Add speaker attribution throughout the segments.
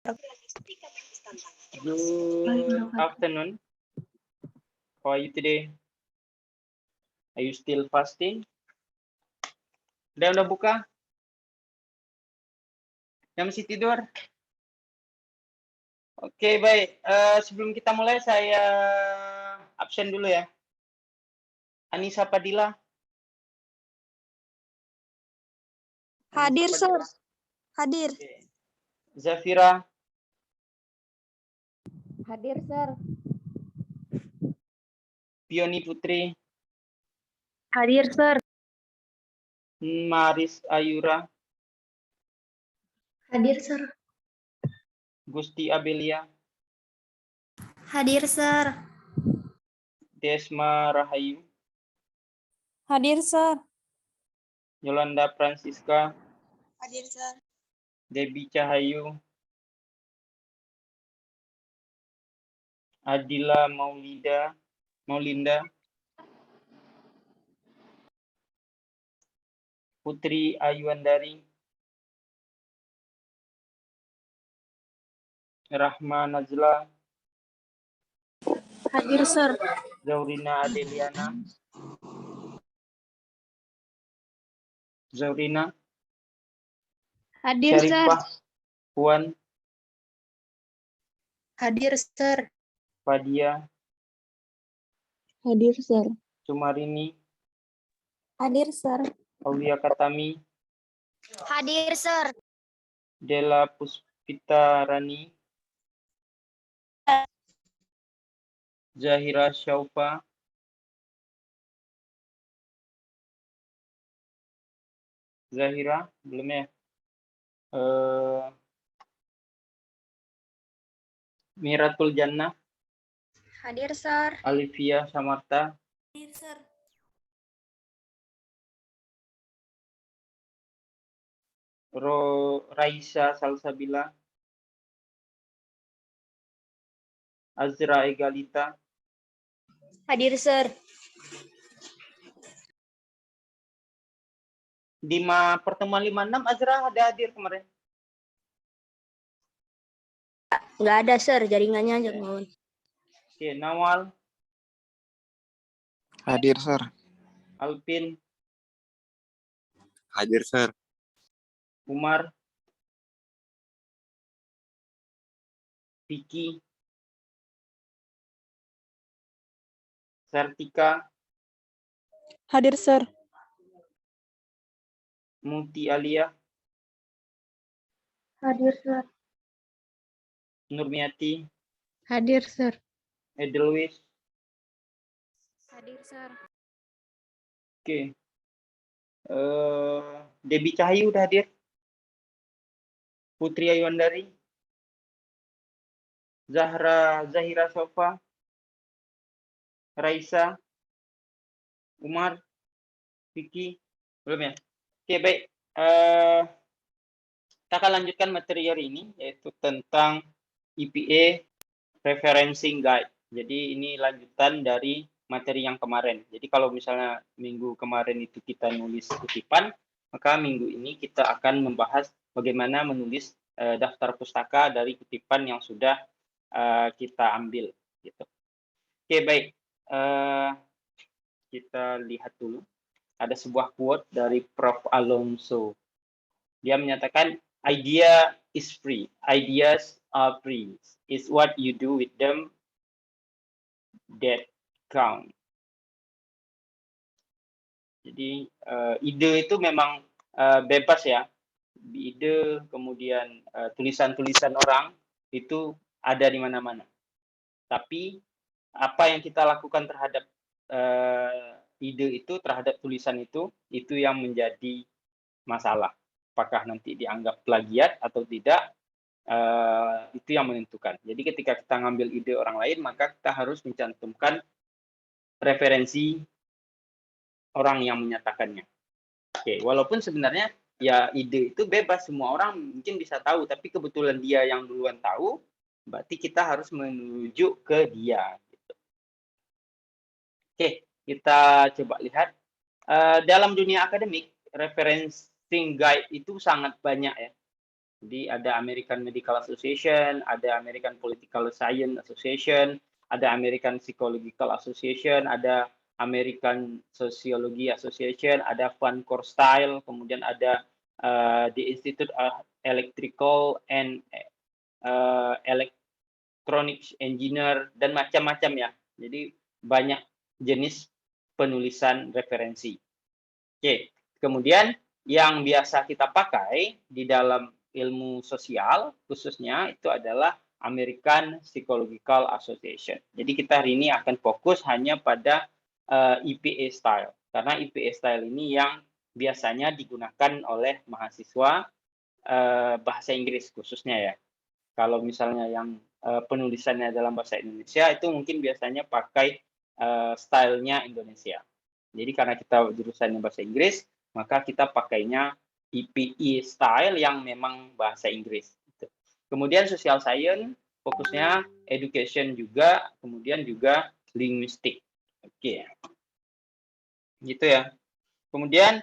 Speaker 1: Good afternoon. How are you today? Are you still fasting? Udah buka? Yang masih tidur? Oke, baik. Sebelum kita mulai, saya absen dulu ya. Anissa Padilla.
Speaker 2: Hadir,
Speaker 1: Anissa
Speaker 2: Sir.
Speaker 1: Padilla.
Speaker 2: Hadir.
Speaker 1: Oke. Zafira.
Speaker 2: Hadir, Sir.
Speaker 1: Pioni Putri.
Speaker 2: Hadir, Sir.
Speaker 1: Maris Ayura.
Speaker 2: Hadir, Sir.
Speaker 1: Gusti Abelia.
Speaker 2: Hadir, Sir.
Speaker 1: Desma Rahayu.
Speaker 2: Hadir, Sir.
Speaker 1: Yolanda Francisca.
Speaker 2: Hadir, Sir.
Speaker 1: Debbie Cahayu. Adila Maulinda. Putri Ayuandari. Rahma Najla.
Speaker 2: Hadir, Sir.
Speaker 1: Zaurina Adeliana. Zaurina.
Speaker 2: Hadir, Sir.
Speaker 1: Syarifah. Puan.
Speaker 2: Hadir, Sir.
Speaker 1: Fadia.
Speaker 2: Hadir, Sir.
Speaker 1: Sumarini.
Speaker 2: Hadir, Sir.
Speaker 1: Aulia Katami.
Speaker 2: Hadir, Sir.
Speaker 1: Della Puspita Rani. Zahira Syaufa. Zahira, belum ya? Miratul Jannah.
Speaker 2: Hadir, Sir.
Speaker 1: Alivia Samarta.
Speaker 2: Hadir, Sir.
Speaker 1: Raisa Salsabila. Azra Egalita.
Speaker 2: Hadir, Sir.
Speaker 1: Di pertemuan 56 Azra ada hadir kemarin?
Speaker 2: Nggak ada, Sir. Jaringannya aja mohon.
Speaker 1: Oke, Nawal.
Speaker 3: Hadir, Sir.
Speaker 1: Alpin.
Speaker 3: Hadir, Sir.
Speaker 1: Umar. Vicky. Sartika.
Speaker 2: Hadir, Sir.
Speaker 1: Muti Alia.
Speaker 2: Hadir, Sir.
Speaker 1: Nurmiati.
Speaker 2: Hadir, Sir.
Speaker 1: Edelweiss.
Speaker 2: Hadir, Sir.
Speaker 1: Oke. Debbie Cahayu udah hadir. Putri Ayuandari. Zahira Sofa. Raisa. Umar. Vicky. Belum ya? Oke, baik. Kita akan lanjutkan materi hari ini, yaitu tentang EPA Referencing Guide. Jadi ini lanjutan dari materi yang kemarin. Jadi kalau misalnya minggu kemarin itu kita nulis kutipan, maka minggu ini kita akan membahas bagaimana menulis daftar pustaka dari kutipan yang sudah kita ambil. Gitu. Oke, baik. Kita lihat dulu. Ada sebuah quote dari Prof. Alonso. Dia menyatakan, idea is free. Ideas are free. It's what you do with them that count. Jadi ide itu memang bebas ya. Ide, kemudian tulisan-tulisan orang itu ada di mana-mana. Tapi apa yang kita lakukan terhadap ide itu, terhadap tulisan itu yang menjadi masalah. Apakah nanti dianggap plagiat atau tidak, itu yang menentukan. Jadi ketika kita ngambil ide orang lain, maka kita harus mencantumkan referensi orang yang menyatakannya. Oke, walaupun sebenarnya ya ide itu bebas, semua orang mungkin bisa tahu, tapi kebetulan dia yang duluan tahu, berarti kita harus menuju ke dia. Gitu. Oke, kita coba lihat. Dalam dunia akademik, referencing guide itu sangat banyak ya. Jadi ada American Medical Association, ada American Political Science Association, ada American Psychological Association, ada American Sociology Association, ada Van Style, kemudian ada the Institute of Electrical and Electronics Engineer, dan macam-macam ya. Jadi banyak jenis penulisan referensi. Oke, kemudian yang biasa kita pakai di dalam ilmu sosial khususnya itu adalah American Psychological Association. Jadi kita hari ini akan fokus hanya pada EPA style, karena EPA style ini yang biasanya digunakan oleh mahasiswa bahasa Inggris khususnya ya. Kalau misalnya yang penulisannya dalam bahasa Indonesia itu mungkin biasanya pakai stylenya Indonesia. Jadi karena kita jurusannya bahasa Inggris, maka kita pakainya EPE style yang memang bahasa Inggris. Kemudian social science, fokusnya education juga, kemudian juga linguistik. Oke, gitu ya. Kemudian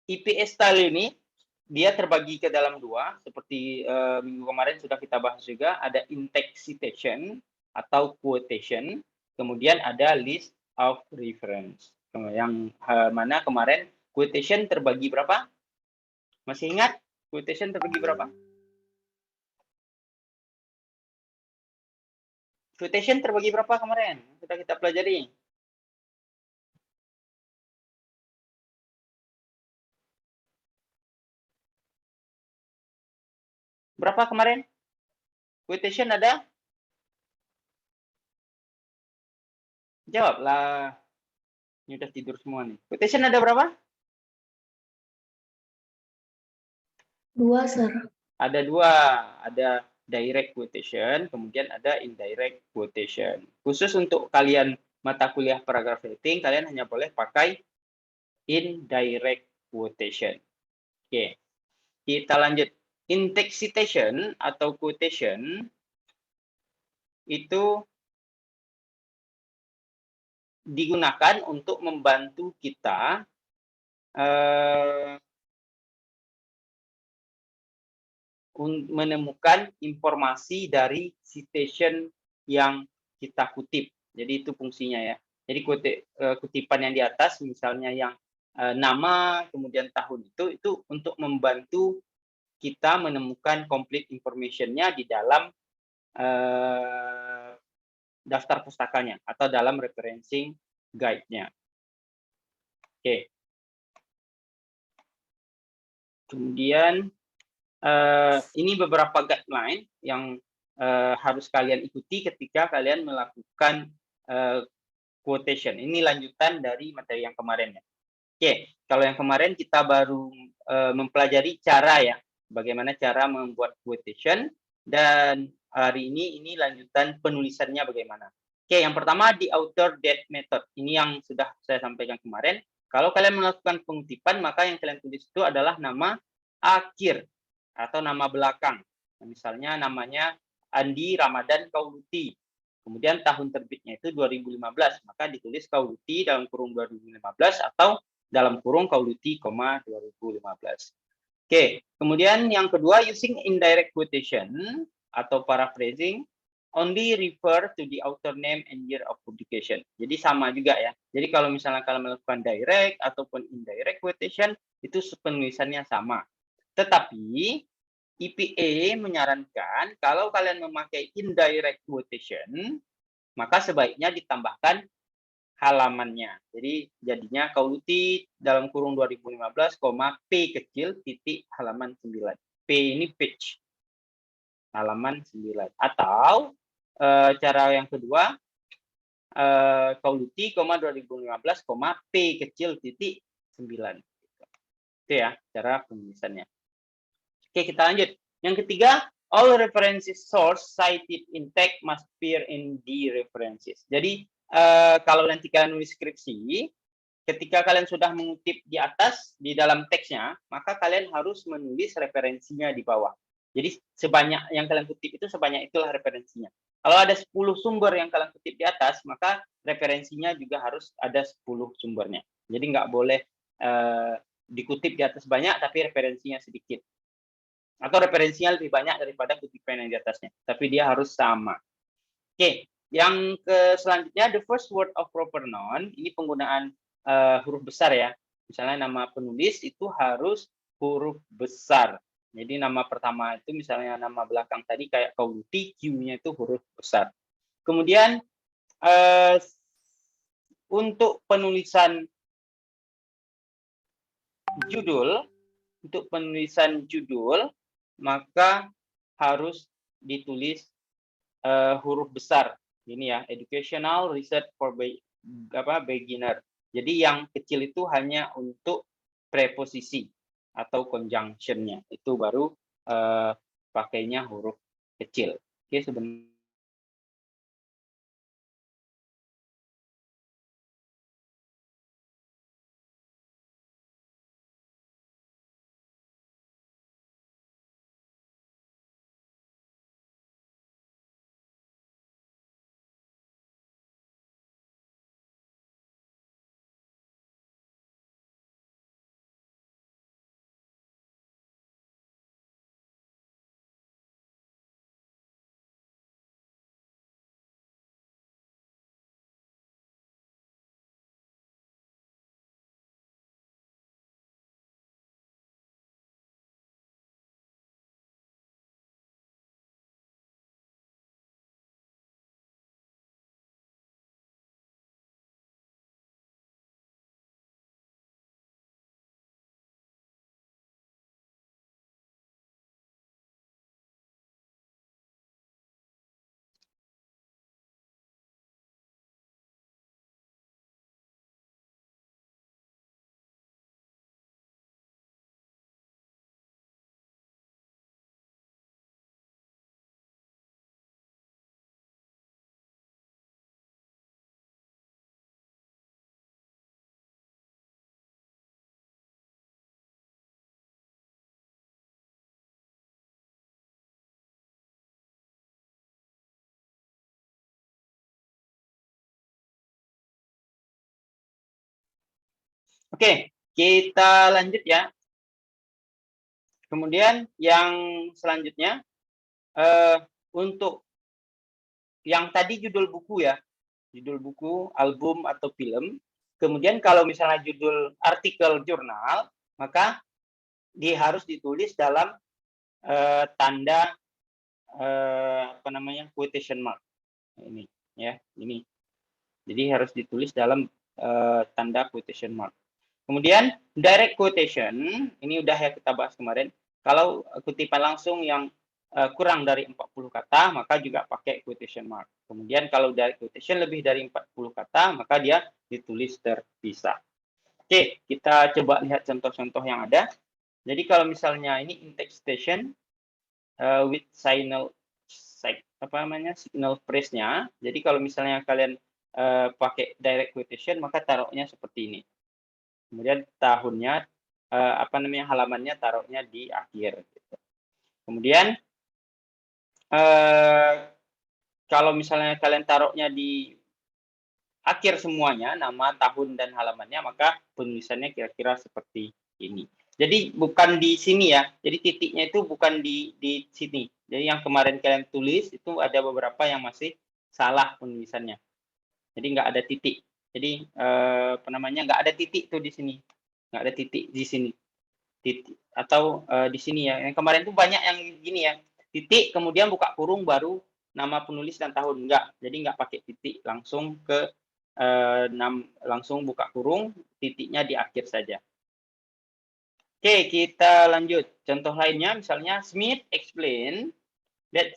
Speaker 1: EPA style ini dia terbagi ke dalam dua, seperti minggu kemarin sudah kita bahas juga, ada in-text citation atau quotation, kemudian ada list of reference. Yang mana kemarin quotation terbagi berapa? Masih ingat? Quotation terbagi berapa? Quotation terbagi berapa kemarin? Sudah kita pelajari. Berapa kemarin? Quotation ada? Jawablah. Ini udah tidur semua nih. Quotation ada berapa?
Speaker 2: 2, Sir.
Speaker 1: Ada 2. Ada direct quotation, kemudian ada indirect quotation. Khusus untuk kalian mata kuliah paragraph writing, kalian hanya boleh pakai indirect quotation. Oke, kita lanjut. In-text citation atau quotation itu digunakan untuk membantu kita menemukan informasi dari citation yang kita kutip. Jadi itu fungsinya ya. Jadi kutipan yang di atas misalnya yang nama kemudian tahun itu untuk membantu kita menemukan complete information-nya di dalam daftar pustakanya atau dalam referencing guide-nya. Oke. Kemudian ini beberapa guideline yang harus kalian ikuti ketika kalian melakukan quotation. Ini lanjutan dari materi yang kemarin ya. Oke, kalau yang kemarin kita baru mempelajari cara ya, bagaimana cara membuat quotation, dan hari ini lanjutan penulisannya bagaimana. Oke, yang pertama di author date method. Ini yang sudah saya sampaikan kemarin. Kalau kalian melakukan pengutipan, maka yang kalian tulis itu adalah nama akhir atau nama belakang. Misalnya namanya Andi Ramadan Kauluti. Kemudian tahun terbitnya itu 2015, maka ditulis Kauluti dalam kurung 2015 atau dalam kurung Kauluti, 2015. Oke, kemudian yang kedua, using indirect quotation atau paraphrasing only refer to the author name and year of publication. Jadi sama juga ya. Jadi kalau misalnya kalian melakukan direct ataupun indirect quotation, itu penulisannya sama. Tetapi EPA menyarankan kalau kalian memakai indirect quotation, maka sebaiknya ditambahkan halamannya. Jadi jadinya Kauluti dalam kurung 2015, P kecil titik halaman 9. P ini page. Halaman 9. Atau cara yang kedua, Kauluti, 2015, P kecil titik 9. Itu ya cara penulisannya. Oke, kita lanjut. Yang ketiga, all references source cited in text must appear in the references. Jadi kalau nanti kalian nulis skripsi, ketika kalian sudah mengutip di atas di dalam teksnya, maka kalian harus menulis referensinya di bawah. Jadi sebanyak yang kalian kutip itu sebanyak itulah referensinya. Kalau ada 10 sumber yang kalian kutip di atas, maka referensinya juga harus ada 10 sumbernya. Jadi nggak boleh dikutip di atas banyak tapi referensinya sedikit. Atau referensinya lebih banyak daripada kutipan yang di atasnya. Tapi dia harus sama. Oke, yang selanjutnya the first word of proper noun, ini penggunaan huruf besar ya. Misalnya nama penulis itu harus huruf besar. Jadi nama pertama itu misalnya nama belakang tadi kayak Kauluti, Q-nya itu huruf besar. Kemudian untuk penulisan judul, maka harus ditulis huruf besar. Ini ya, educational research for beginner. Jadi yang kecil itu hanya untuk preposisi atau conjunction-nya. Itu baru pakainya huruf kecil. Oke, sebenarnya. Oke, kita lanjut ya. Kemudian yang selanjutnya untuk yang tadi judul buku ya, judul buku, album atau film. Kemudian kalau misalnya judul artikel jurnal, maka dia harus ditulis dalam tanda quotation mark. Ini ya, ini. Jadi harus ditulis dalam tanda quotation mark. Kemudian direct quotation, ini udah ya kita bahas kemarin. Kalau kutipan langsung yang kurang dari 40 kata, maka juga pakai quotation mark. Kemudian kalau direct quotation lebih dari 40 kata, maka dia ditulis terpisah. Oke, kita coba lihat contoh-contoh yang ada. Jadi kalau misalnya ini in-text station with signal phrase-nya. Jadi kalau misalnya kalian pakai direct quotation, maka taruhnya seperti ini. Kemudian tahunnya halamannya taruhnya di akhir gitu. Kemudian kalau misalnya kalian taruhnya di akhir semuanya nama, tahun dan halamannya, maka penulisannya kira-kira seperti ini. Jadi bukan di sini ya. Jadi titiknya itu bukan di sini. Jadi yang kemarin kalian tulis itu ada beberapa yang masih salah penulisannya. Jadi nggak ada titik. Jadi nggak ada titik tuh di sini. Nggak ada titik di sini. Titik atau di sini ya. Yang kemarin tuh banyak yang gini ya. Titik kemudian buka kurung baru nama penulis dan tahun. Enggak. Jadi nggak pakai titik, langsung ke langsung buka kurung, titiknya di akhir saja. Oke, kita lanjut. Contoh lainnya misalnya Smith explain that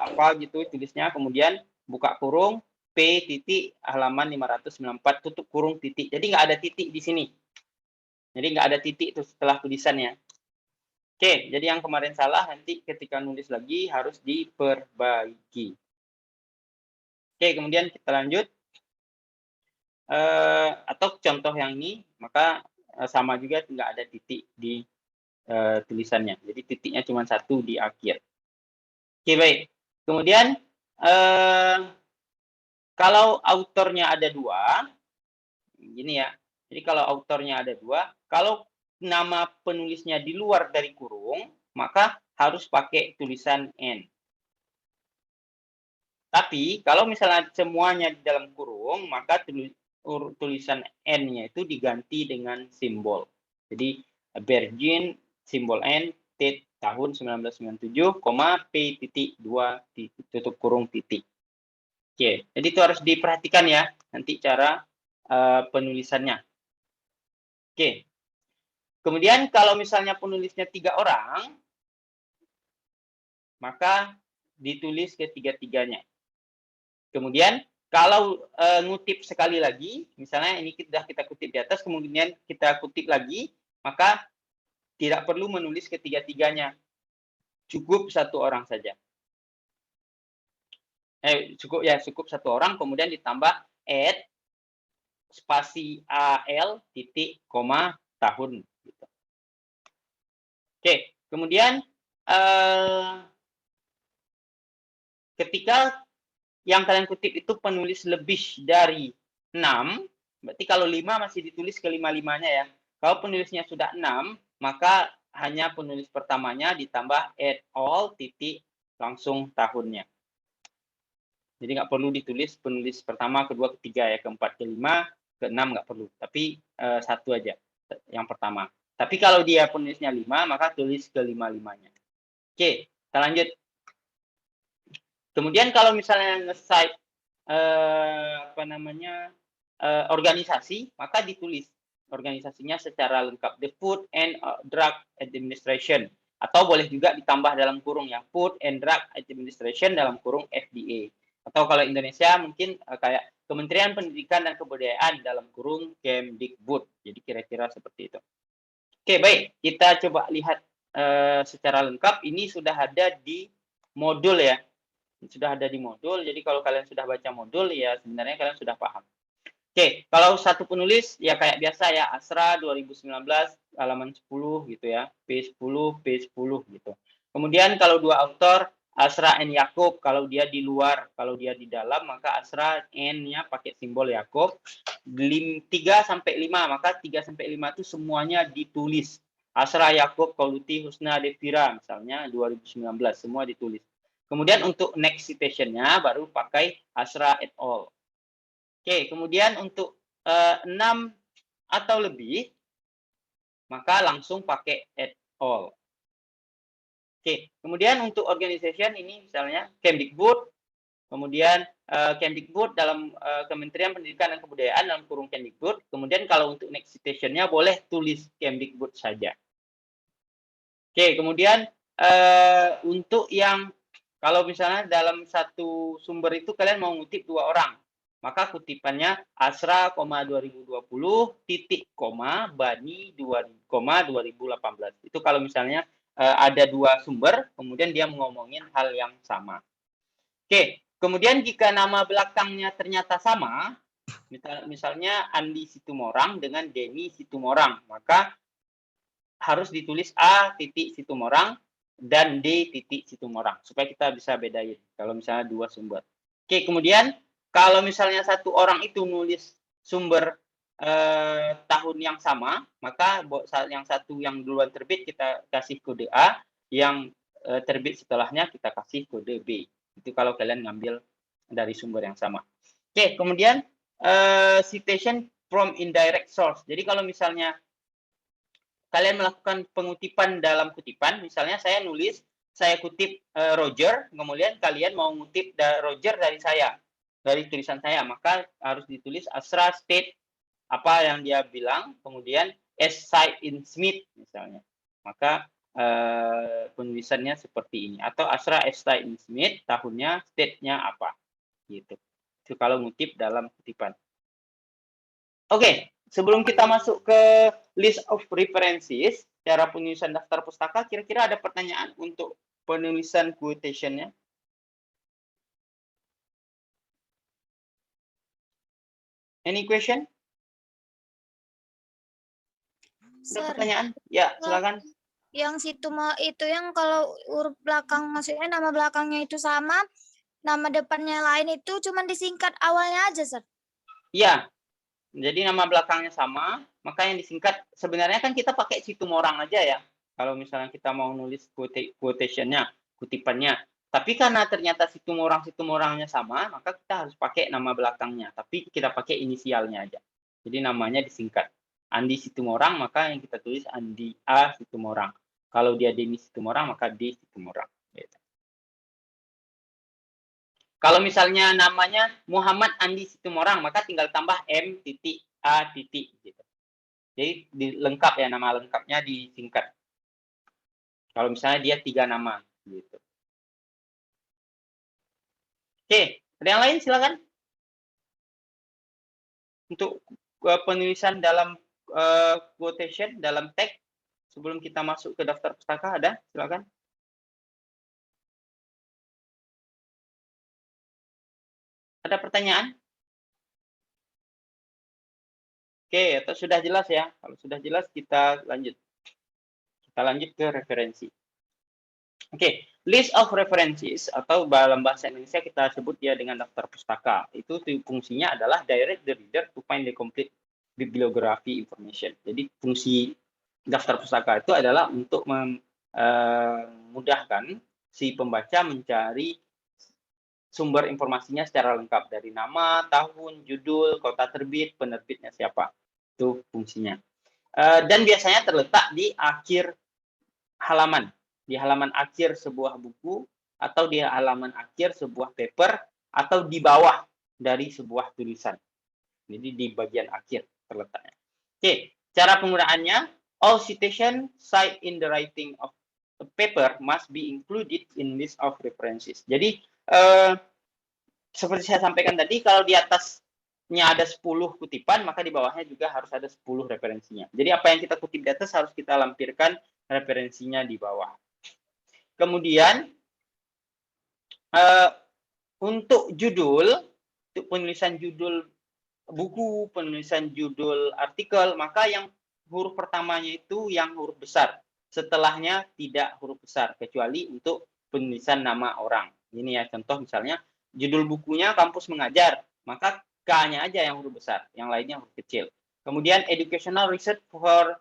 Speaker 1: apa gitu tulisnya, kemudian buka kurung P titik halaman 594 tutup kurung titik. Jadi nggak ada titik di sini. Jadi nggak ada titik itu setelah tulisannya. Oke, jadi yang kemarin salah nanti ketika nulis lagi harus diperbaiki. Oke, kemudian kita lanjut. Atau contoh yang ini, maka sama juga nggak ada titik di tulisannya. Jadi titiknya cuma satu di akhir. Oke, baik. Kemudian kalau autornya ada dua, gini ya. Jadi kalau autornya ada 2, kalau nama penulisnya di luar dari kurung, maka harus pakai tulisan N. Tapi kalau misalnya semuanya di dalam kurung, maka tulisan N-nya itu diganti dengan simbol. Jadi Bergin simbol N tahun 1997, P.2 tutup kurung titik. Oke, jadi itu harus diperhatikan ya nanti cara penulisannya. Oke. Kemudian kalau misalnya penulisnya 3 orang, maka ditulis ketiga-tiganya. Kemudian kalau ngutip sekali lagi, misalnya ini sudah kita kutip di atas, kemudian kita kutip lagi, maka tidak perlu menulis ketiga-tiganya. Cukup 1 orang saja. Cukup 1 orang, kemudian ditambah add spasi AL titik koma tahun. Gitu. Oke, kemudian ketika yang kalian kutip itu penulis lebih dari 6, berarti kalau 5 masih ditulis ke 5-5-nya ya. Kalau penulisnya sudah 6, maka hanya penulis pertamanya ditambah add all titik langsung tahunnya. Jadi nggak perlu ditulis penulis pertama, kedua, ketiga ya, keempat, kelima, keenam nggak perlu. Tapi 1 aja yang pertama. Tapi kalau dia penulisnya 5, maka tulis ke 5-5-nya. Oke, kita lanjut. Kemudian kalau misalnya nge-cite organisasi, maka ditulis organisasinya secara lengkap, the Food and Drug Administration, atau boleh juga ditambah dalam kurung ya, Food and Drug Administration dalam kurung FDA, atau kalau Indonesia mungkin kayak Kementerian Pendidikan dan Kebudayaan dalam kurung Kemdikbud. Jadi kira-kira seperti itu. Oke, baik, kita coba lihat secara lengkap. Ini sudah ada di modul ya. Sudah ada di modul, jadi kalau kalian sudah baca modul, ya sebenarnya kalian sudah paham. Oke, kalau satu penulis, ya kayak biasa ya, Asra 2019, halaman 10 gitu ya, P10, P10 gitu. Kemudian kalau 2 autor, Asra N. Yakub, kalau dia di luar, kalau dia di dalam, maka Asra N-nya pakai simbol Yakub. 3-5, maka 3-5 itu semuanya ditulis. Asra Yakub, Kauluti, Husna, Devira, misalnya 2019, semua ditulis. Kemudian untuk next citation-nya baru pakai Asra et al. Oke, kemudian untuk 6 atau lebih, maka langsung pakai et al. Oke, kemudian untuk organization ini misalnya Kemdikbud, kemudian Kemdikbud dalam Kementerian Pendidikan dan Kebudayaan dalam kurung Kemdikbud, kemudian kalau untuk next citation-nya boleh tulis Kemdikbud saja. Oke, kemudian untuk yang kalau misalnya dalam satu sumber itu kalian mau ngutip 2 orang, maka kutipannya Asra, 2020, titik, Bani, 2018. Itu kalau misalnya ada 2 sumber, kemudian dia ngomongin hal yang sama. Oke, kemudian jika nama belakangnya ternyata sama, misalnya Andi Situmorang dengan Denny Situmorang, maka harus ditulis A titik Situmorang dan D titik Situmorang supaya kita bisa bedain kalau misalnya 2 sumber. Oke, kemudian kalau misalnya 1 orang itu nulis sumber tahun yang sama, maka yang satu yang duluan terbit kita kasih kode A, yang terbit setelahnya kita kasih kode B. Itu kalau kalian ngambil dari sumber yang sama. Oke, kemudian citation from indirect source. Jadi kalau misalnya kalian melakukan pengutipan dalam kutipan, misalnya saya kutip Roger, kemudian kalian mau ngutip Roger dari tulisan saya, maka harus ditulis Asra state apa yang dia bilang, kemudian S cite in Smith misalnya, maka penulisannya seperti ini, atau Asra S cite in Smith, tahunnya, state-nya apa, gitu. Itu kalau ngutip dalam kutipan. Oke. Sebelum kita masuk ke list of references, cara penulisan daftar pustaka, kira-kira ada pertanyaan untuk penulisan quotation-nya? Any question? Ada pertanyaan? Ya, silakan.
Speaker 3: Yang situ itu yang kalau huruf belakang, maksudnya nama belakangnya itu sama, nama depannya lain itu cuma disingkat awalnya aja, Sir?
Speaker 1: Iya. Jadi nama belakangnya sama, maka yang disingkat sebenarnya kan kita pakai Situmorang aja ya. Kalau misalnya kita mau nulis quotation-nya, kutipannya. Tapi karena ternyata Situmorangnya sama, maka kita harus pakai nama belakangnya. Tapi kita pakai inisialnya aja. Jadi namanya disingkat. Andi Situmorang, maka yang kita tulis Andi A Situmorang. Kalau dia Denny Situmorang, maka D Situmorang. Gitu. Kalau misalnya namanya Muhammad Andi Situmorang, maka tinggal tambah M titik A titik gitu. Jadi lengkap ya, nama lengkapnya disingkat. Kalau misalnya dia 3 nama gitu. Oke, ada yang lain silakan. Untuk penulisan dalam quotation dalam teks sebelum kita masuk ke daftar pustaka ada, silakan. Ada pertanyaan? Oke, atau sudah jelas ya? Kalau sudah jelas kita lanjut. Kita lanjut ke referensi. Oke, list of references atau dalam bahasa Indonesia kita sebut dia dengan daftar pustaka. Itu fungsinya adalah direct the reader to find the complete bibliography information. Jadi fungsi daftar pustaka itu adalah untuk memudahkan si pembaca mencari sumber informasinya secara lengkap dari nama, tahun, judul, kota terbit, penerbitnya siapa. Itu fungsinya. Dan biasanya terletak di akhir halaman. Di halaman akhir sebuah buku, atau di halaman akhir sebuah paper, atau di bawah dari sebuah tulisan. Jadi di bagian akhir terletaknya. Oke, cara penggunaannya, all citation cite in the writing of a paper must be included in list of references. Jadi, seperti saya sampaikan tadi, kalau di atasnya ada 10 kutipan, maka di bawahnya juga harus ada 10 referensinya. Jadi apa yang kita kutip di atas harus kita lampirkan referensinya di bawah. Kemudian untuk judul, untuk penulisan judul buku, penulisan judul artikel, maka yang huruf pertamanya itu yang huruf besar. Setelahnya tidak huruf besar, kecuali untuk penulisan nama orang. Ini ya contoh misalnya, judul bukunya Kampus Mengajar, maka K-nya aja yang huruf besar, yang lainnya huruf kecil. Kemudian educational research for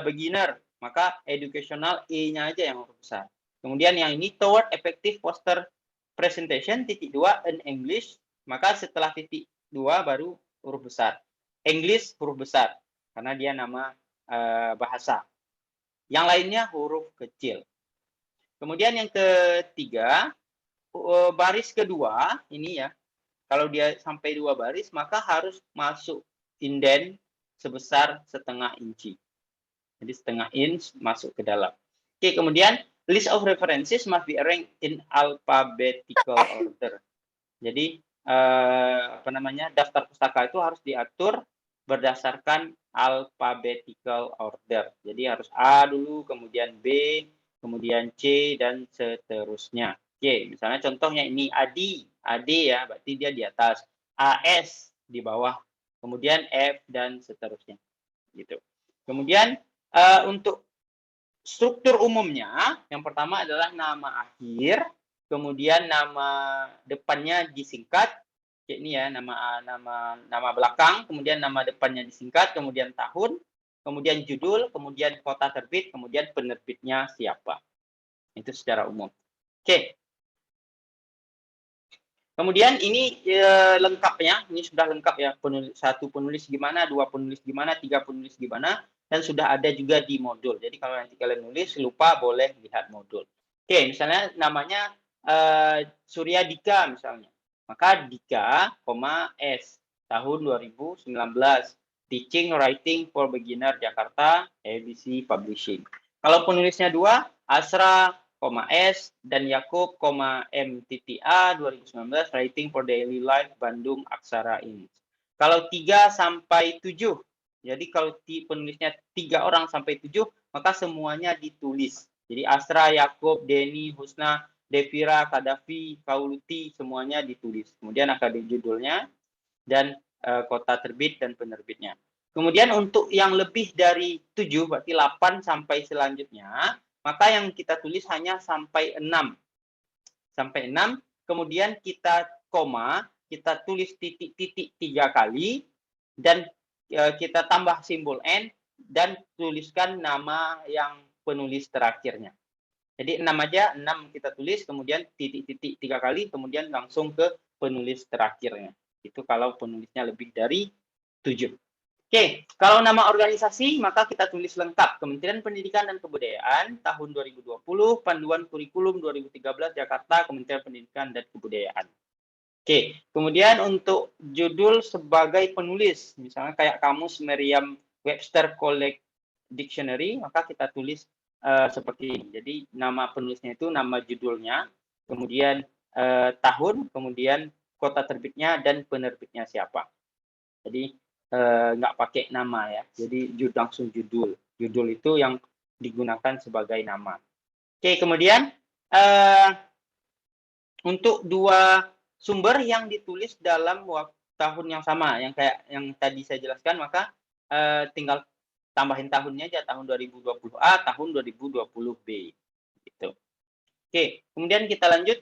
Speaker 1: beginner, maka educational E-nya aja yang huruf besar. Kemudian yang ini toward effective poster presentation titik 2 in English, maka setelah titik 2 baru huruf besar. English huruf besar karena dia nama bahasa. Yang lainnya huruf kecil. Kemudian yang ketiga, baris kedua ini ya. Kalau dia sampai 2 baris, maka harus masuk indent sebesar setengah inci. Jadi setengah inch masuk ke dalam. Oke, kemudian list of references must be arranged in alphabetical order. Jadi daftar pustaka itu harus diatur berdasarkan alphabetical order. Jadi harus A dulu, kemudian B, kemudian C dan seterusnya. Oke, misalnya contohnya ini AD ya, berarti dia di atas. AS di bawah, kemudian F dan seterusnya. Gitu. Kemudian untuk struktur umumnya, yang pertama adalah nama akhir, kemudian nama depannya disingkat, ini ya nama belakang, kemudian nama depannya disingkat, kemudian tahun, kemudian judul, kemudian kota terbit, kemudian penerbitnya siapa. Itu secara umum. Oke. Kemudian ini lengkapnya, ini sudah lengkap ya, satu penulis gimana, 2 penulis gimana, 3 penulis gimana, dan sudah ada juga di modul. Jadi kalau nanti kalian nulis, lupa boleh lihat modul. Oke, misalnya namanya Surya Dika misalnya. Maka Dika, S, tahun 2019. Teaching Writing for Beginner Jakarta, ABC Publishing. Kalau penulisnya 2, Asra, S, dan Yakub, M.A 2019 Writing for Daily Life Bandung Aksara Ini. Kalau 3 sampai 7, jadi kalau penulisnya 3 orang sampai 7, maka semuanya ditulis. Jadi Asra, Yakub, Denny, Husna, Devira, Kadafi, Kauluti, semuanya ditulis. Kemudian akan di judulnya dan kota terbit dan penerbitnya. Kemudian untuk yang lebih dari 7, berarti 8 sampai selanjutnya, maka yang kita tulis hanya sampai 6. Sampai 6, kemudian kita koma, kita tulis titik-titik 3 kali, dan kita tambah simbol N dan tuliskan nama yang penulis terakhirnya. Jadi 6 aja, 6 kita tulis, kemudian titik-titik 3 kali, kemudian langsung ke penulis terakhirnya. Itu kalau penulisnya lebih dari 7. Oke, kalau nama organisasi, maka kita tulis lengkap. Kementerian Pendidikan dan Kebudayaan, tahun 2020, Panduan Kurikulum 2013, Jakarta, Kementerian Pendidikan dan Kebudayaan. Oke, kemudian untuk judul sebagai penulis, misalnya kayak kamus Merriam-Webster Collect Dictionary, maka kita tulis seperti ini. Jadi nama penulisnya itu nama judulnya, kemudian tahun, kemudian kota terbitnya, dan penerbitnya siapa. Jadi nggak pakai nama ya, jadi langsung judul. Judul itu yang digunakan sebagai nama. Oke, kemudian untuk 2 sumber yang ditulis dalam tahun yang sama, yang kayak yang tadi saya jelaskan, maka tinggal tambahin tahunnya aja, tahun 2020A, tahun 2020B. Gitu. Oke, kemudian kita lanjut.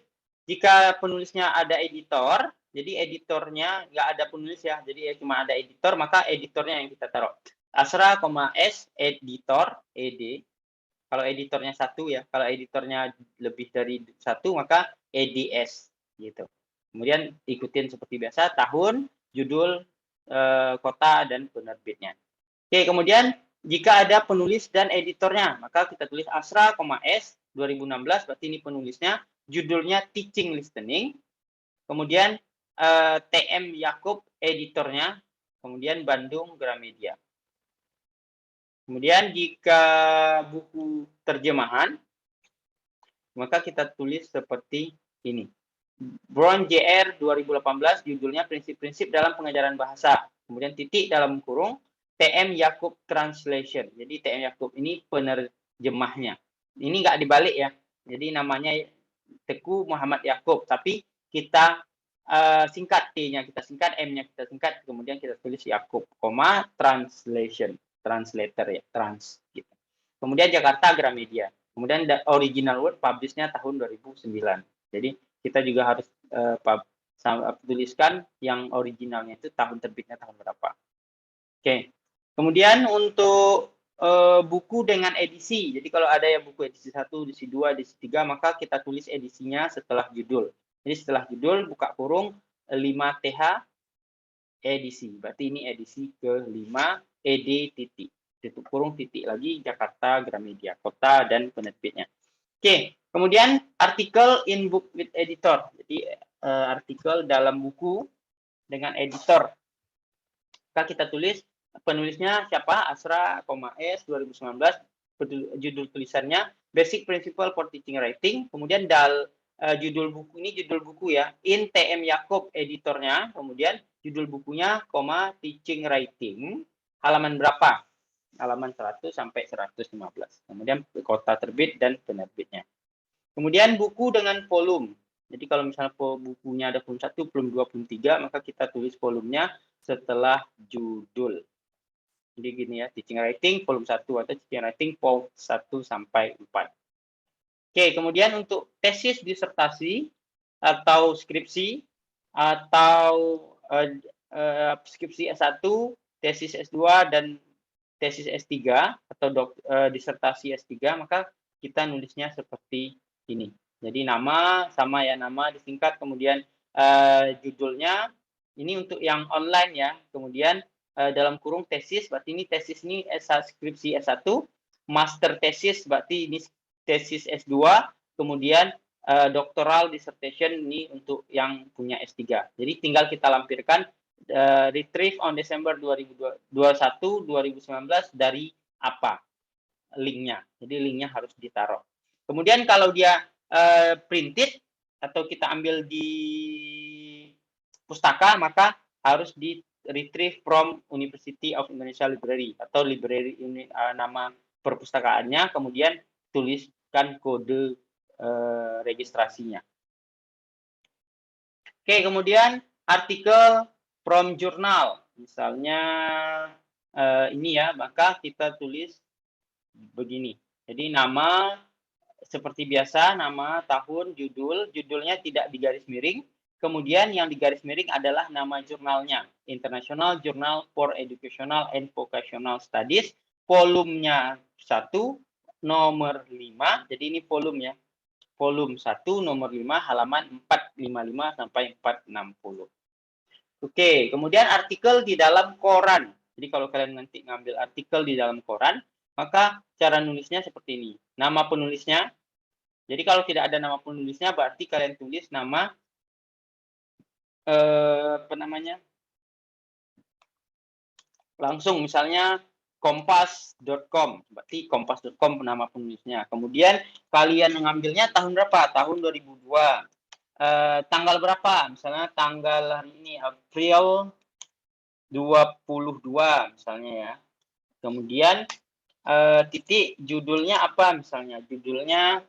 Speaker 1: Jika penulisnya ada editor, jadi editornya nggak ada penulis ya, jadi cuma ada editor, maka editornya yang kita taruh. Asra, S, editor, ed. Kalau editornya 1 ya, kalau editornya lebih dari 1, maka eds. Gitu. Kemudian ikutin seperti biasa, tahun, judul, kota, dan penerbitnya. Oke, kemudian jika ada penulis dan editornya, maka kita tulis Asra, S, 2016, berarti ini penulisnya, judulnya Teaching Listening, kemudian TM Yakub editornya, kemudian Bandung Gramedia. Kemudian jika buku terjemahan, maka kita tulis seperti ini. Brown JR 2018, judulnya Prinsip-prinsip dalam Pengajaran Bahasa. Kemudian titik dalam kurung, TM Yakub Translation. Jadi TM Yakub ini penerjemahnya. Ini nggak dibalik ya. Jadi namanya Teguh Muhammad Yakub, tapi kita singkat T-nya, kita singkat, M-nya kita singkat, kemudian kita tulis Yakub, translation, translator ya, trans. Gitu. Kemudian Jakarta Gramedia. Kemudian original word publish-nya tahun 2009. Jadi kita juga harus tuliskan yang originalnya itu tahun terbitnya tahun berapa. Oke. Kemudian untuk buku dengan edisi. Jadi kalau ada yang buku edisi 1, edisi 2, edisi 3, maka kita tulis edisinya setelah judul. Jadi setelah judul buka kurung 5TH edisi. Berarti ini edisi ke-5 ed titik. Tutup kurung titik lagi Jakarta Gramedia, kota dan penerbitnya. Oke, kemudian artikel in book with editor. Jadi artikel dalam buku dengan editor. Maka kita tulis penulisnya siapa? Asra, S 2019. Judul tulisannya Basic Principle for Teaching Writing. Kemudian judul buku ini judul buku ya. In TM Yakub editornya. Kemudian judul bukunya, Teaching Writing. Halaman berapa? Halaman 100 sampai 115. Kemudian kota terbit dan penerbitnya. Kemudian buku dengan volume. Jadi kalau misalnya bukunya ada volume 1, volume 2, volume 3, maka kita tulis volumenya setelah judul. Jadi gini ya, Teaching Writing volume 1 atau Teaching Writing volume 1 sampai 4. Oke, kemudian untuk tesis disertasi atau skripsi atau skripsi S1, tesis S2 dan tesis S3 atau disertasi S3, maka kita nulisnya seperti ini. Jadi nama sama ya, nama disingkat, kemudian judulnya ini untuk yang online ya. Kemudian dalam kurung tesis, berarti ini tesis ini skripsi S1, master tesis berarti ini tesis S2, kemudian doctoral dissertation ini untuk yang punya S3. Jadi tinggal kita lampirkan retrieve on December 2021 2019 dari apa linknya. Jadi linknya harus ditaruh. Kemudian kalau dia printed atau kita ambil di pustaka, maka harus di retrieve from University of Indonesia Library atau library ini nama perpustakaannya, kemudian tuliskan kode registrasinya. Oke, kemudian artikel from jurnal, misalnya ini ya, maka kita tulis begini. Jadi nama seperti biasa, nama, tahun, judulnya tidak digaris miring, kemudian yang di garis miring adalah nama jurnalnya, International Journal for Educational and Vocational Studies, volumenya 1, nomor 5, jadi ini volume ya, volume 1, nomor 5, halaman 455 sampai 460. Oke, kemudian artikel di dalam koran. Jadi kalau kalian nanti ngambil artikel di dalam koran, maka cara nulisnya seperti ini. Nama penulisnya. Jadi kalau tidak ada nama penulisnya, berarti kalian tulis nama apa namanya? Langsung misalnya kompas.com. Berarti kompas.com nama penulisnya. Kemudian kalian mengambilnya tahun berapa? Tahun 2002. Tanggal berapa? Misalnya tanggal hari ini April 22 misalnya ya. Kemudian titik judulnya apa misalnya? Judulnya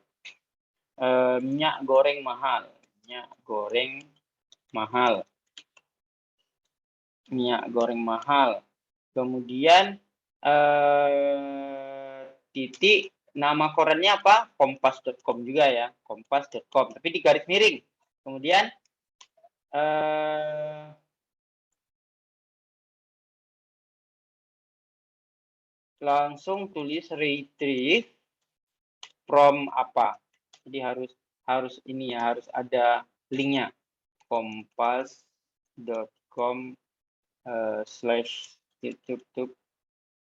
Speaker 1: minyak goreng mahal. Minyak goreng mahal. Minyak goreng mahal. Kemudian titik nama korannya apa? Kompas.com juga ya. Kompas.com. Tapi di garis miring. Kemudian langsung tulis retrieve from apa. Jadi harus ini ya, harus ada linknya. kompas.com /youtube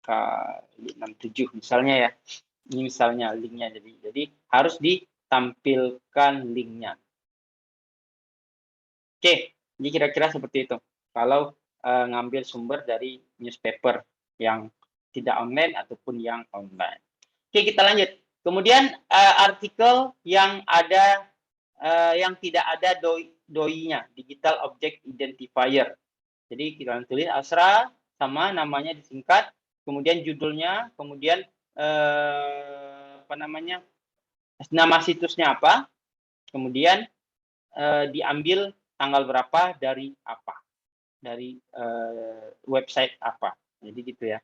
Speaker 1: kali 67 misalnya ya. Ini misalnya linknya. Jadi harus ditampilkan linknya. Oke, jadi kira-kira seperti itu. Kalau ngambil sumber dari newspaper yang tidak online ataupun yang online. Oke, kita lanjut. Kemudian artikel yang ada yang tidak ada DOI-nya, Digital Object Identifier. Jadi kita tulis Asra sama namanya disingkat, kemudian judulnya, kemudian apa namanya, nama situsnya apa, kemudian diambil tanggal berapa dari apa, dari website apa. Jadi gitu ya.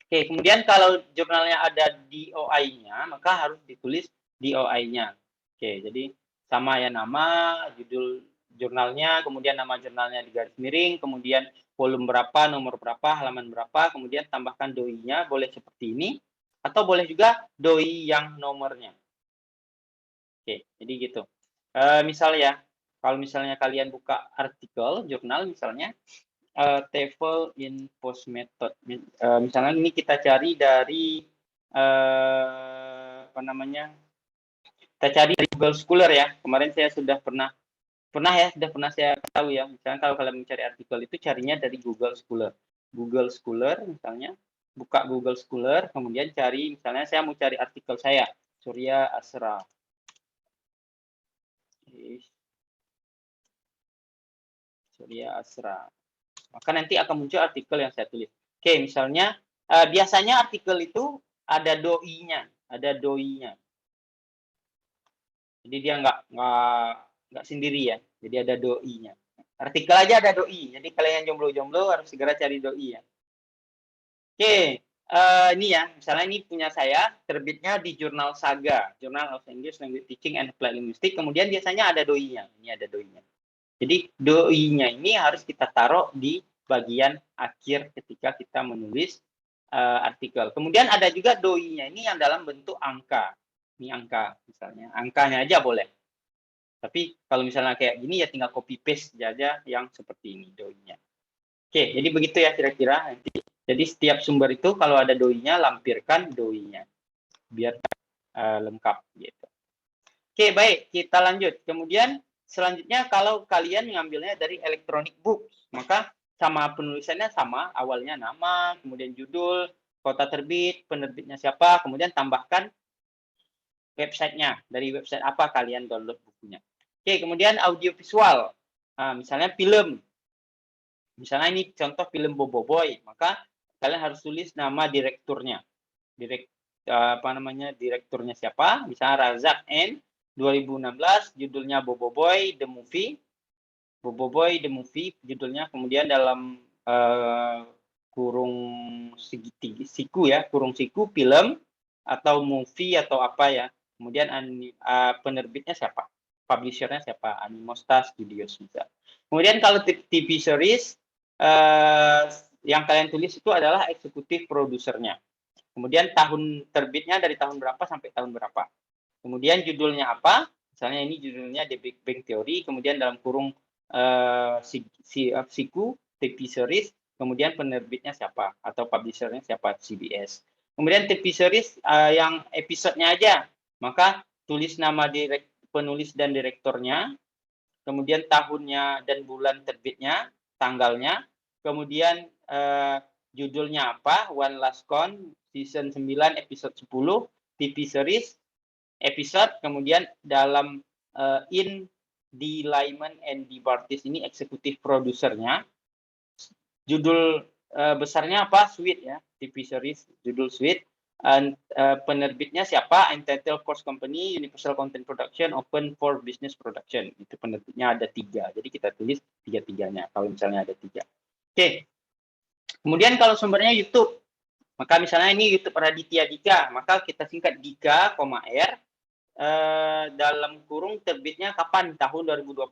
Speaker 1: Oke, kemudian kalau jurnalnya ada DOI-nya, maka harus ditulis DOI-nya. Oke, jadi sama ya, nama, judul jurnalnya, kemudian nama jurnalnya di garis miring, kemudian volume berapa, nomor berapa, halaman berapa, kemudian tambahkan DOI-nya, boleh seperti ini, atau boleh juga DOI yang nomornya. Oke, jadi gitu. Misalnya, kalau misalnya kalian buka artikel, jurnal misalnya, TOEFL in post method. Misalnya ini kita cari dari apa namanya? Kita cari dari Google Scholar ya. Kemarin saya sudah pernah saya tahu ya. Misalnya kalau kalian mencari artikel itu carinya dari Google Scholar. Google Scholar misalnya, buka Google Scholar, kemudian cari misalnya saya mau cari artikel saya, Surya Asra. Surya Asra. Maka nanti akan muncul artikel yang saya tulis. Oke, misalnya biasanya artikel itu ada doi-nya, Jadi dia nggak sendiri ya. Jadi ada doi-nya. Artikel aja ada doi. Jadi kalian yang jomblo-jomblo harus segera cari doi ya. Oke, ini ya. Misalnya ini punya saya, terbitnya di jurnal Saga, Journal of English Language Teaching and Applied Linguistics. Kemudian biasanya ada doi-nya. Ini ada doi-nya. Jadi doi-nya ini harus kita taruh di bagian akhir ketika kita menulis artikel. Kemudian ada juga doi-nya ini yang dalam bentuk angka. Ini angka misalnya. Angkanya aja boleh. Tapi kalau misalnya kayak gini ya tinggal copy paste aja yang seperti ini doi-nya. Oke, jadi begitu ya kira-kira nanti. Jadi setiap sumber itu kalau ada doi-nya lampirkan doi-nya biar lengkap gitu. Oke, baik, kita lanjut. Kemudian selanjutnya kalau kalian mengambilnya dari electronic books, maka sama penulisannya sama, awalnya nama, kemudian judul, kota terbit, penerbitnya siapa, kemudian tambahkan websitenya, dari website apa kalian download bukunya. Oke, kemudian audiovisual, misalnya film. Misalnya ini contoh film Boboiboy, maka kalian harus tulis nama direkturnya. Direkturnya siapa? Misalnya Razak N 2016, judulnya Boboiboy The Movie. Boboiboy The Movie judulnya, kemudian dalam kurung siku ya, kurung siku film atau movie atau apa ya. Kemudian penerbitnya siapa? publishernya siapa, Animostar Studios bisa. Kemudian kalau TV series yang kalian tulis itu adalah eksekutif produsernya. Kemudian tahun terbitnya dari tahun berapa sampai tahun berapa. Kemudian judulnya apa? Misalnya ini judulnya The Big Bang Theory, kemudian dalam kurung Siku, TV series, kemudian penerbitnya siapa atau publishernya siapa, CBS. Kemudian TV series yang episodenya aja, maka tulis nama penulis dan direktornya, kemudian tahunnya dan bulan terbitnya, tanggalnya, kemudian judulnya apa, One Last Con, season 9, episode 10, TV series, episode, kemudian dalam in di Lyman and di Bartis ini eksekutif produsernya, judul besarnya apa, Sweet ya, TV series, judul Sweet, penerbitnya siapa, Entitled Force Company, Universal Content Production, Open for Business Production, itu penerbitnya ada 3, jadi kita tulis 3-3-nya kalau misalnya ada 3. Oke. Kemudian kalau sumbernya YouTube, maka misalnya ini YouTube Raditya Dika, maka kita singkat Dika, R, dalam kurung terbitnya kapan, tahun 2020,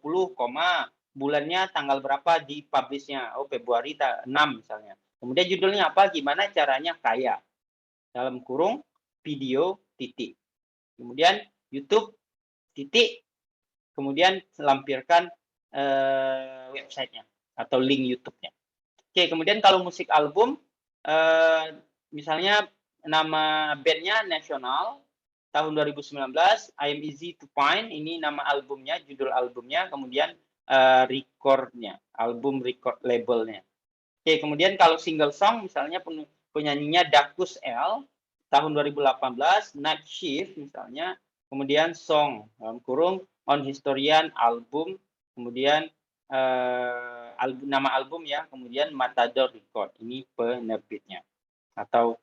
Speaker 1: bulannya tanggal berapa di publishnya, Februari 6 misalnya. Kemudian judulnya apa, gimana caranya kaya, dalam kurung video titik. Kemudian YouTube titik, kemudian lampirkan websitenya atau link YouTube-nya. Oke, kemudian kalau musik album, misalnya nama bandnya National, tahun 2019, I Am Easy to Find, ini nama albumnya, judul albumnya, kemudian recordnya, album record labelnya. Oke, kemudian kalau single song, misalnya penyanyinya Dakus L, tahun 2018, Night Shift misalnya, kemudian song, dalam kurung, On Historian, album, kemudian nama album ya, kemudian Matador Record, ini penerbitnya atau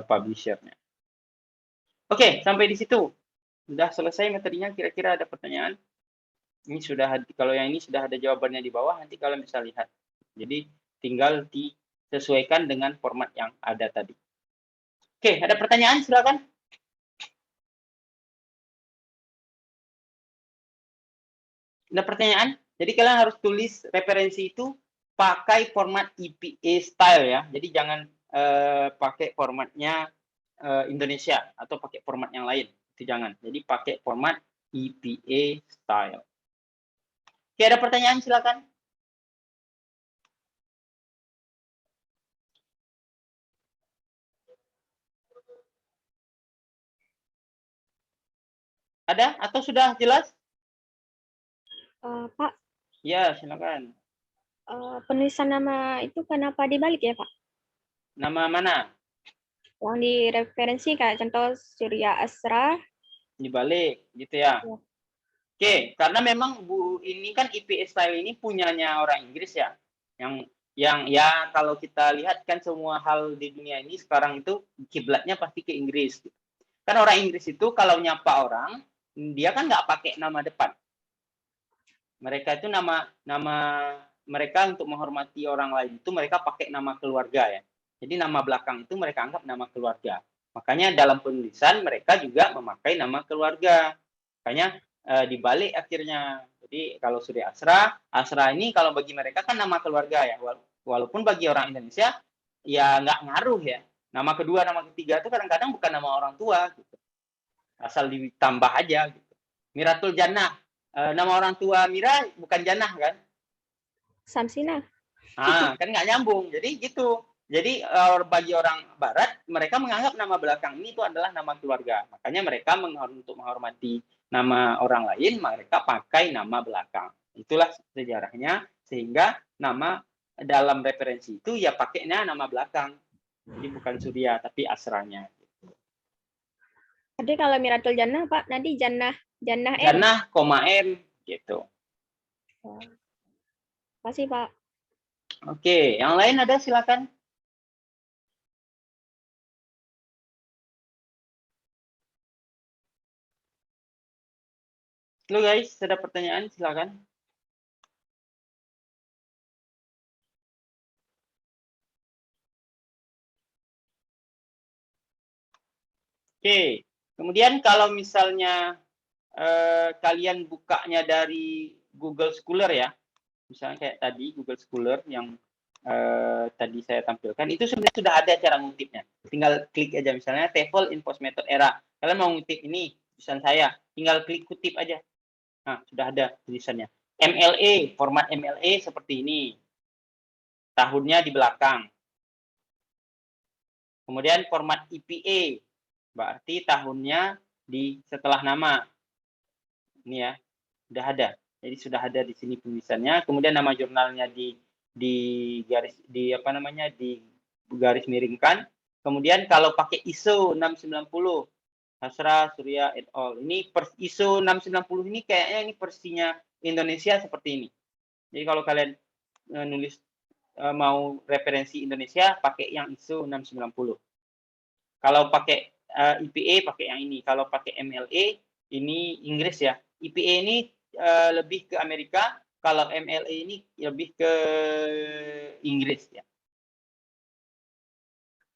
Speaker 1: publishernya. Oke, sampai di situ. Sudah selesai materinya, kira-kira ada pertanyaan? Ini sudah, kalau yang ini sudah ada jawabannya di bawah, nanti kalian bisa lihat. Jadi tinggal disesuaikan dengan format yang ada tadi. Oke, ada pertanyaan? Silakan. Ada pertanyaan? Jadi kalian harus tulis referensi itu pakai format EPA style ya. Jadi jangan pakai formatnya Indonesia atau pakai format yang lain. Itu jangan. Jadi pakai format EPA style. Oke, ada pertanyaan? Silakan. Ada atau sudah jelas?
Speaker 2: Pak,
Speaker 1: Ya, silakan.
Speaker 2: penulisan nama itu kenapa dibalik ya, Pak?
Speaker 1: Nama mana?
Speaker 2: Yang di referensi kayak contoh Surya Asra.
Speaker 1: Dibalik, gitu ya.
Speaker 2: Ya.
Speaker 1: Oke, karena memang Bu ini kan EPA style ini punyanya orang Inggris ya. Yang ya kalau kita lihat kan semua hal di dunia ini sekarang itu kiblatnya pasti ke Inggris. Kan orang Inggris itu kalau nyapa orang, dia kan nggak pakai nama depan. Mereka itu nama mereka untuk menghormati orang lain itu mereka pakai nama keluarga ya. Jadi nama belakang itu mereka anggap nama keluarga. Makanya dalam penulisan mereka juga memakai nama keluarga. Makanya dibalik akhirnya. Jadi kalau Surya Asra, Asra ini kalau bagi mereka kan nama keluarga ya. Walaupun bagi orang Indonesia ya nggak ngaruh ya. Nama kedua, nama ketiga itu kadang-kadang bukan nama orang tua. Gitu. Asal ditambah aja. Gitu. Miratul Jannah. Nama orang tua Mira bukan Jannah kan?
Speaker 2: Samsina.
Speaker 1: Kan nggak nyambung. Jadi gitu. Jadi bagi orang Barat, mereka menganggap nama belakang ini itu adalah nama keluarga. Makanya mereka untuk menghormati nama orang lain, mereka pakai nama belakang. Itulah sejarahnya. Sehingga nama dalam referensi itu ya pakainya nama belakang. Jadi bukan Surya, tapi Asranya.
Speaker 2: Jadi kalau Miratul Jannah, Pak, nanti Jannah M.
Speaker 1: Jannah, M, gitu.
Speaker 2: Makasih, Pak.
Speaker 1: Oke, yang lain ada silakan. Halo guys, ada pertanyaan silakan. Oke, kemudian kalau misalnya kalian bukanya dari Google Scholar ya, misalnya kayak tadi Google Scholar yang tadi saya tampilkan, itu sebenarnya sudah ada cara ngutipnya. Tinggal klik aja, misalnya TEFL Inpos Method Era. Kalian mau ngutip ini tulisan saya, tinggal klik kutip aja. Nah, sudah ada tulisannya. MLE, format MLE seperti ini. Tahunnya di belakang. Kemudian format IPA, berarti tahunnya di setelah nama. Ini ya, sudah ada. Jadi sudah ada di sini tulisannya. Kemudian nama jurnalnya di garis miringkan. Kemudian kalau pakai ISO 690, Hasra Surya et al. Ini ISO 690 ini kayaknya ini versinya Indonesia seperti ini. Jadi kalau kalian nulis mau referensi Indonesia pakai yang ISO 690. Kalau pakai IPA pakai yang ini. Kalau pakai MLA ini Inggris ya. IPA ini lebih ke Amerika. Kalau MLA ini lebih ke Inggris ya.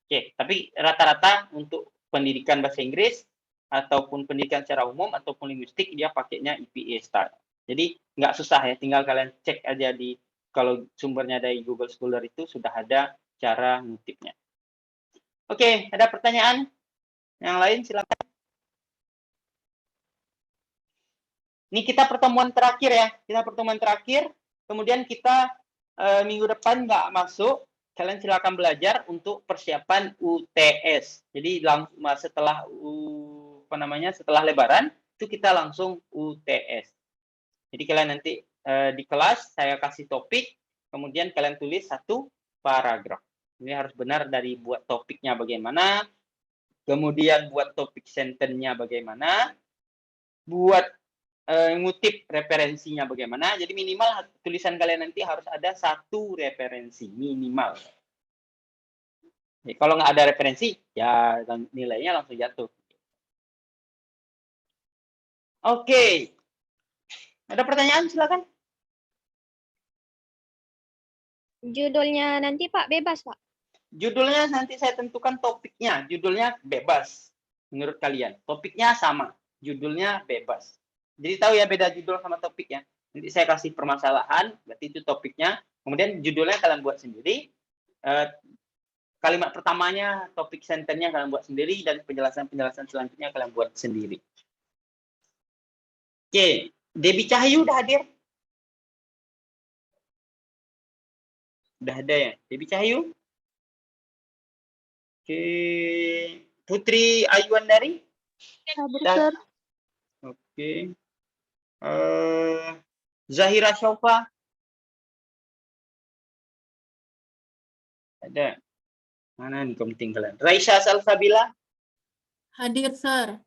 Speaker 1: Oke, tapi rata-rata untuk pendidikan bahasa Inggris ataupun pendidikan secara umum ataupun linguistik dia pakainya IPA style. Jadi nggak susah ya, tinggal kalian cek aja di kalau sumbernya dari Google Scholar itu sudah ada cara ngutipnya. Oke, ada pertanyaan? Yang lain silakan. Ini kita pertemuan terakhir ya, kita pertemuan terakhir. Kemudian kita minggu depan nggak masuk. Kalian silakan belajar untuk persiapan UTS. Jadi setelah setelah Lebaran itu kita langsung UTS. Jadi kalian nanti di kelas saya kasih topik, kemudian kalian tulis 1 paragraf. Ini harus benar dari buat topiknya bagaimana, kemudian buat topik sentence-nya bagaimana, buat ngutip referensinya bagaimana. Jadi minimal tulisan kalian nanti harus ada 1 referensi minimal. Jadi kalau nggak ada referensi, ya nilainya langsung jatuh. Oke. Ada pertanyaan? Silakan.
Speaker 2: Judulnya nanti Pak bebas Pak.
Speaker 1: Judulnya nanti saya tentukan topiknya. Judulnya bebas. Menurut kalian. Topiknya sama. Judulnya bebas. Jadi tahu ya beda judul sama topik ya. Nanti saya kasih permasalahan, berarti itu topiknya. Kemudian judulnya kalian buat sendiri. Kalimat pertamanya, topik sentence-nya kalian buat sendiri, dan penjelasan-penjelasan selanjutnya kalian buat sendiri. Oke, Debbie Cahyu udah hadir? Udah ada ya, Debbie Cahyu? Oke, Putri Ayuandari?
Speaker 3: Hadir, Sir.
Speaker 1: Oke. Zahira Shofa? Ada. Mana nih penting kalian? Raisya Salsabila?
Speaker 4: Hadir, Sir.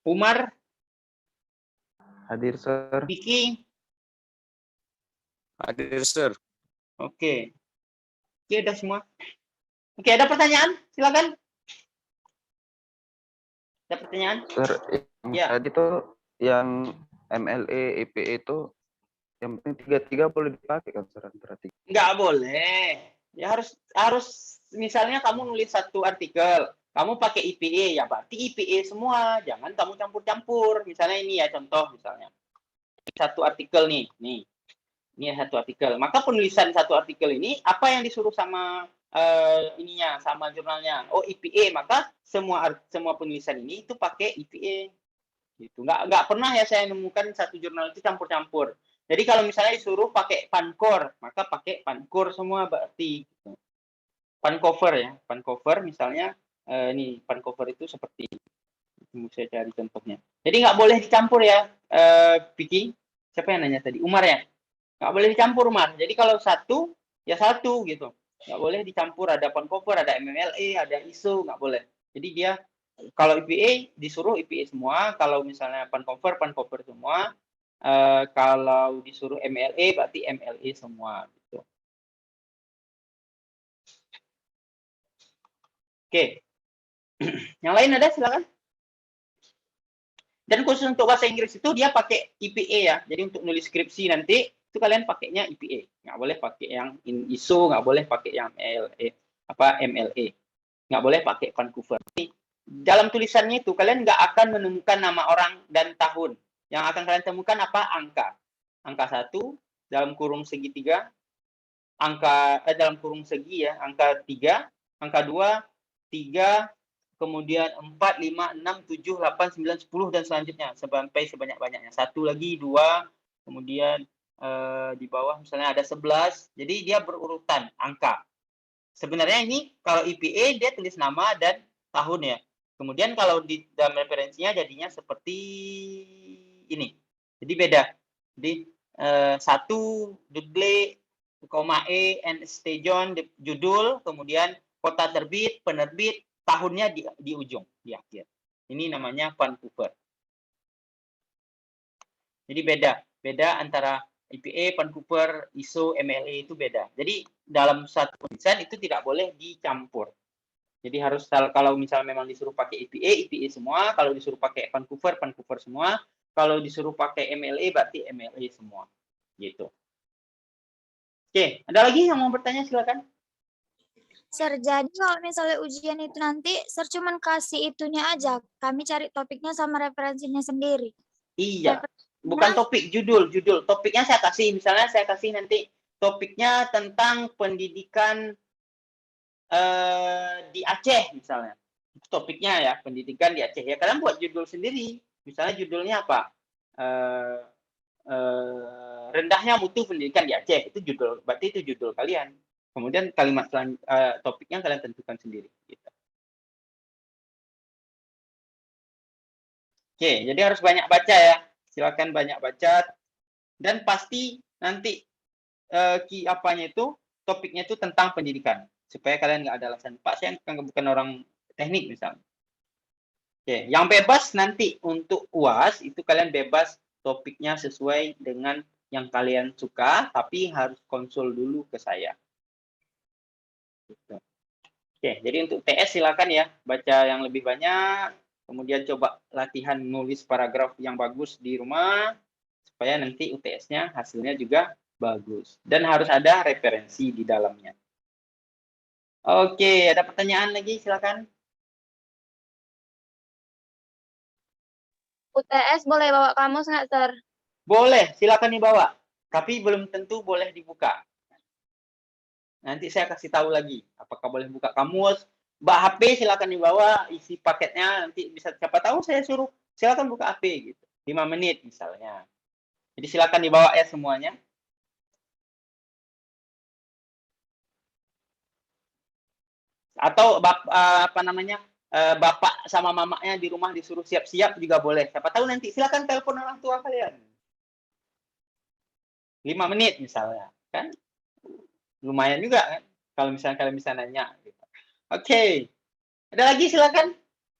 Speaker 1: Umar?
Speaker 5: Hadir, Sir.
Speaker 1: Vicky?
Speaker 6: Hadir, Sir.
Speaker 1: Oke. Oke, udah semua. Oke, ada pertanyaan? Silakan. Ada pertanyaan?
Speaker 5: Sir, yang
Speaker 1: Ya.
Speaker 5: tadi tuh yang MLE, EPE itu yang penting tiga boleh dipakai kan, Sir? Antara tiga.
Speaker 1: Nggak boleh. Ya harus misalnya kamu nulis 1 artikel, kamu pakai IPA, ya berarti IPA semua. Jangan kamu campur-campur. Misalnya ini ya contoh misalnya. 1 artikel nih. Ini 1 artikel. Maka penulisan 1 artikel ini apa yang disuruh sama ininya, sama jurnalnya. Oh, IPA, maka semua penulisan ini itu pakai IPA. Gitu. Nggak pernah ya saya nemukan 1 jurnal itu campur-campur. Jadi kalau misalnya disuruh pakai Pancor, maka pakai Pancor semua berarti. Gitu. Pancover ya, Pancover misalnya ini Pancover itu seperti ini. Saya cari contohnya. Jadi nggak boleh dicampur ya, Vicky. Siapa yang nanya tadi? Umar ya. Nggak boleh dicampur Umar. Jadi kalau 1 ya 1 gitu. Nggak boleh dicampur. Ada Pancover, ada MMLE, ada ISO, nggak boleh. Jadi dia kalau IPA disuruh IPA semua. Kalau misalnya Pancover semua. Kalau disuruh MLE berarti MLE semua gitu. Oke. Yang lain ada silakan. Dan khusus untuk bahasa Inggris itu dia pakai IPA ya. Jadi untuk nulis skripsi nanti itu kalian pakainya IPA. Nggak boleh pakai yang ISO, nggak boleh pakai yang MLE. Nggak boleh pakai Vancouver. dalam tulisannya itu kalian nggak akan menemukan nama orang dan tahun. Yang akan kalian temukan apa? Angka. Angka 1 dalam kurung segitiga, dalam kurung segi ya, angka 3, angka 2, 3, kemudian 4, 5, 6, 7, 8, 9, 10 dan selanjutnya sampai sebanyak-banyaknya. 1 lagi, 2, kemudian di bawah misalnya ada 11. Jadi dia berurutan angka. Sebenarnya ini kalau IPA dia tulis nama dan tahun ya. Kemudian kalau di dalam referensinya jadinya seperti ini. Jadi beda. Jadi 1 judul, koma and station judul, kemudian kota terbit, penerbit, tahunnya di ujung, di akhir. Ini namanya Vancouver. Jadi beda antara IPA, Vancouver, ISO, MLA itu beda. Jadi dalam satu tulisan itu tidak boleh dicampur. Jadi harus kalau misalnya memang disuruh pakai IPA, IPA semua. Kalau disuruh pakai Vancouver, Vancouver semua. Kalau disuruh pakai MLA, berarti MLA semua. Gitu. Oke, ada lagi yang mau bertanya? Silakan.
Speaker 3: Sir, jadi kalau misalnya ujian itu nanti, Sir cuman kasih itunya aja. Kami cari topiknya sama referensinya sendiri.
Speaker 1: Iya. Bukan topik, judul. Topiknya saya kasih, misalnya saya kasih nanti topiknya tentang pendidikan di Aceh misalnya. Topiknya ya, pendidikan di Aceh. Ya kalian buat judul sendiri. Misalnya judulnya apa? Rendahnya mutu pendidikan di Aceh. Itu judul, berarti itu judul kalian. Kemudian kalimat topiknya kalian tentukan sendiri. Gitu. Oke, jadi harus banyak baca ya. Silakan banyak baca dan pasti nanti apanya itu topiknya itu tentang pendidikan supaya kalian nggak ada alasan Pak saya bukan orang teknik misalnya. Oke, yang bebas nanti untuk UAS itu kalian bebas topiknya sesuai dengan yang kalian suka tapi harus konsul dulu ke saya. Gitu. Oke, jadi untuk TS silakan ya baca yang lebih banyak. Kemudian coba latihan nulis paragraf yang bagus di rumah, supaya nanti UTS-nya hasilnya juga bagus. Dan harus ada referensi di dalamnya. Oke, ada pertanyaan lagi? Silakan.
Speaker 3: UTS boleh bawa kamus nggak, Sir?
Speaker 1: Boleh, silakan dibawa. Tapi belum tentu boleh dibuka. Nanti saya kasih tahu lagi, apakah boleh buka kamus. Mbak HP silakan dibawa, isi paketnya nanti bisa siapa tahu saya suruh silakan buka HP gitu. 5 menit misalnya. Jadi silakan dibawa ya semuanya. Atau apa namanya? Bapak sama mamanya di rumah disuruh siap-siap juga boleh. Siapa tahu nanti silakan telepon orang tua kalian. 5 menit misalnya, kan? Lumayan juga kan kalau misalnya kalian bisa nanya gitu. Oke. Ada lagi silakan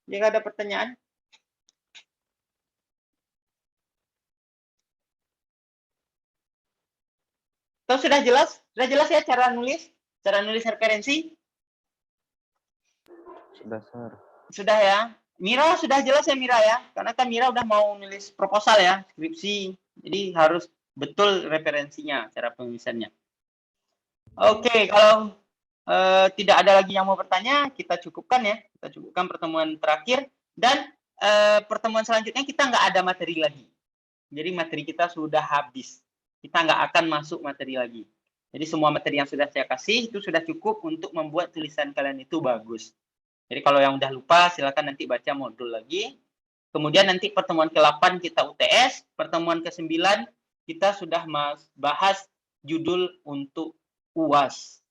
Speaker 1: jika ada pertanyaan. Atau sudah jelas? Sudah jelas ya cara nulis referensi?
Speaker 5: Sudah, Sir.
Speaker 1: Sudah ya. Mira sudah jelas ya Mira ya? Karena kan Mira udah mau nulis proposal ya, skripsi. Jadi harus betul referensinya, cara penulisannya. Oke, kalau tidak ada lagi yang mau bertanya, kita cukupkan ya. Kita cukupkan pertemuan terakhir. Dan pertemuan selanjutnya kita nggak ada materi lagi. Jadi materi kita sudah habis. Kita nggak akan masuk materi lagi. Jadi semua materi yang sudah saya kasih itu sudah cukup untuk membuat tulisan kalian itu bagus. Jadi kalau yang udah lupa, silakan nanti baca modul lagi. Kemudian nanti pertemuan ke-8 kita UTS. Pertemuan ke-9 kita sudah bahas judul untuk UAS.